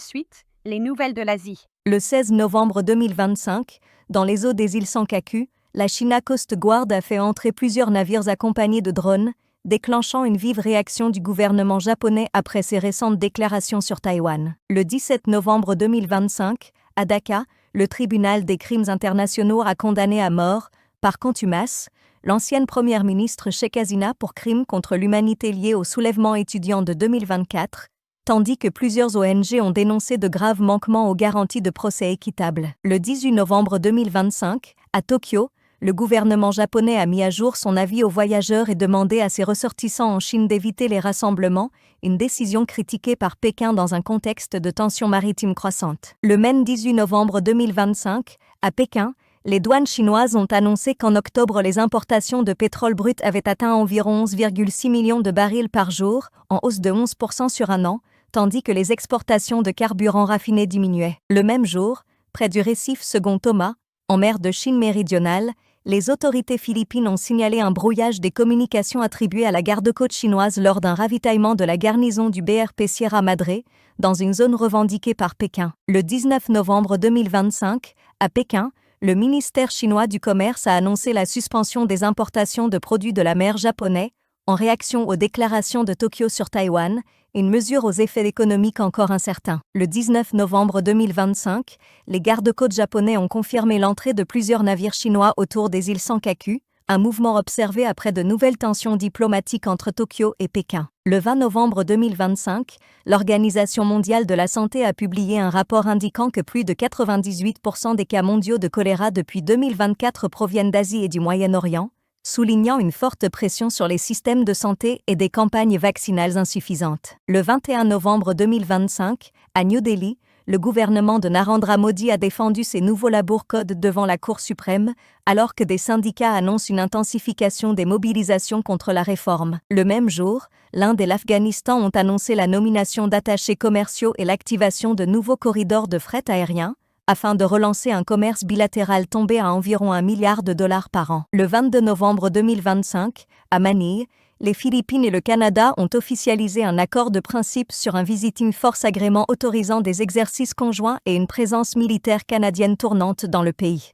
suite, les nouvelles de l'Asie. Le 16 novembre 2025, dans les eaux des îles Senkaku, la China Coast Guard a fait entrer plusieurs navires accompagnés de drones, déclenchant une vive réaction du gouvernement japonais après ses récentes déclarations sur Taïwan. Le 17 novembre 2025, à Dhaka, le tribunal des crimes internationaux a condamné à mort, par contumace, l'ancienne première ministre Sheikh Hasina pour crimes contre l'humanité liés au soulèvement étudiant de 2024, tandis que plusieurs ONG ont dénoncé de graves manquements aux garanties de procès équitables. Le 18 novembre 2025, à Tokyo, le gouvernement japonais a mis à jour son avis aux voyageurs et demandé à ses ressortissants en Chine d'éviter les rassemblements, une décision critiquée par Pékin dans un contexte de tensions maritimes croissantes. Le même 18 novembre 2025, à Pékin, les douanes chinoises ont annoncé qu'en octobre les importations de pétrole brut avaient atteint environ 11,6 millions de barils par jour, en hausse de 11% sur un an, tandis que les exportations de carburant raffiné diminuaient. Le même jour, près du récif Second Thomas, en mer de Chine méridionale, les autorités philippines ont signalé un brouillage des communications attribuées à la garde-côte chinoise lors d'un ravitaillement de la garnison du BRP Sierra Madre, dans une zone revendiquée par Pékin. Le 19 novembre 2025, à Pékin, le ministère chinois du Commerce a annoncé la suspension des importations de produits de la mer japonais, en réaction aux déclarations de Tokyo sur Taïwan, une mesure aux effets économiques encore incertains. Le 19 novembre 2025, les gardes-côtes japonais ont confirmé l'entrée de plusieurs navires chinois autour des îles Senkaku, un mouvement observé après de nouvelles tensions diplomatiques entre Tokyo et Pékin. Le 20 novembre 2025, l'Organisation mondiale de la santé a publié un rapport indiquant que plus de 98% des cas mondiaux de choléra depuis 2024 proviennent d'Asie et du Moyen-Orient, soulignant une forte pression sur les systèmes de santé et des campagnes vaccinales insuffisantes. Le 21 novembre 2025, à New Delhi, le gouvernement de Narendra Modi a défendu ses nouveaux labour codes devant la Cour suprême, alors que des syndicats annoncent une intensification des mobilisations contre la réforme. Le même jour, l'Inde et l'Afghanistan ont annoncé la nomination d'attachés commerciaux et l'activation de nouveaux corridors de fret aérien, afin de relancer un commerce bilatéral tombé à environ $1 milliard par an. Le 22 novembre 2025, à Manille, les Philippines et le Canada ont officialisé un accord de principe sur un Visiting Force agrément autorisant des exercices conjoints et une présence militaire canadienne tournante dans le pays.